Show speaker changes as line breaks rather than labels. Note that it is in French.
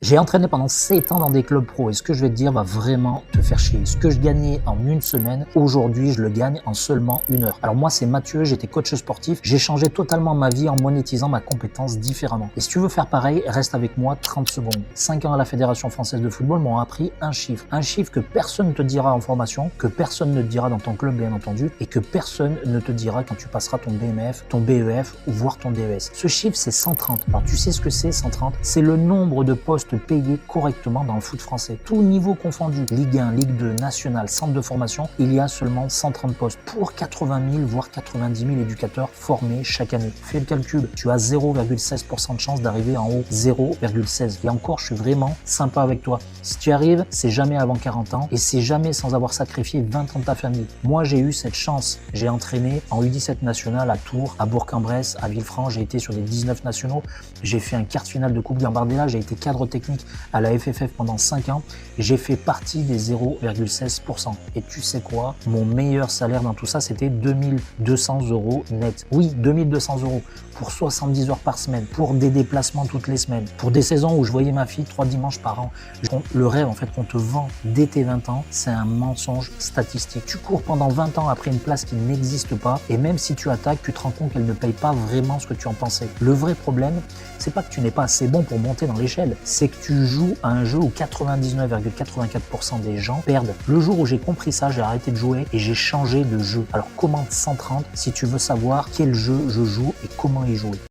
J'ai entraîné pendant 7 ans dans des clubs pro et ce que je vais te dire va vraiment te faire chier. Ce que je gagnais en une semaine, aujourd'hui, je le gagne en seulement 1 heure. Alors moi, c'est Mathieu, j'étais coach sportif. J'ai changé totalement ma vie en monétisant ma compétence différemment. Et si tu veux faire pareil, reste avec moi 30 secondes. 5 ans à la Fédération française de football m'ont appris un chiffre. Un chiffre que personne ne te dira en formation, que personne ne te dira dans ton club, bien entendu, et que personne ne te dira quand tu passeras ton BMF, ton BEF ou voire ton DES. Ce chiffre, c'est 130. Alors tu sais ce que c'est 130? C'est le nombre de postes payés correctement dans le foot français. Tout niveau confondu, Ligue 1, Ligue 2, National, centre de formation, il y a seulement 130 postes pour 80 000 voire 90 000 éducateurs formés chaque année. Fais le calcul, tu as 0,16% de chance d'arriver en haut, 0,16. Et encore, je suis vraiment sympa avec toi. Si tu y arrives, c'est jamais avant 40 ans et c'est jamais sans avoir sacrifié 20 ans de ta famille. Moi, j'ai eu cette chance. J'ai entraîné en U17 national à Tours, à Bourg-en-Bresse, à Villefranche. J'ai été sur les 19 nationaux. J'ai fait un quart de finale de Coupe Gambardella. J'ai été cadre technique à la FFF pendant 5 ans. J'ai fait partie des 0,16%. Et tu sais quoi? Mon meilleur salaire dans tout ça, c'était 2200 € net. Oui, 2200 € pour 70 heures par semaine, pour des déplacements toutes les semaines, pour des saisons où je voyais ma fille 3 dimanches par an. Le rêve en fait qu'on te vend dès tes 20 ans, c'est un mensonge statistique. Tu cours pendant 20 ans après une place qui n'existe pas et même si tu attaques, tu te rends compte qu'elle ne paye pas vraiment ce que tu en pensais. Le vrai problème, c'est pas que tu n'es pas assez bon pour monter dans l'échelle, c'est que tu joues à un jeu où 99,84% des gens perdent. Le jour où j'ai compris ça, j'ai arrêté de jouer et j'ai changé de jeu. Alors commente 130 si tu veux savoir quel jeu je joue et comment y jouer.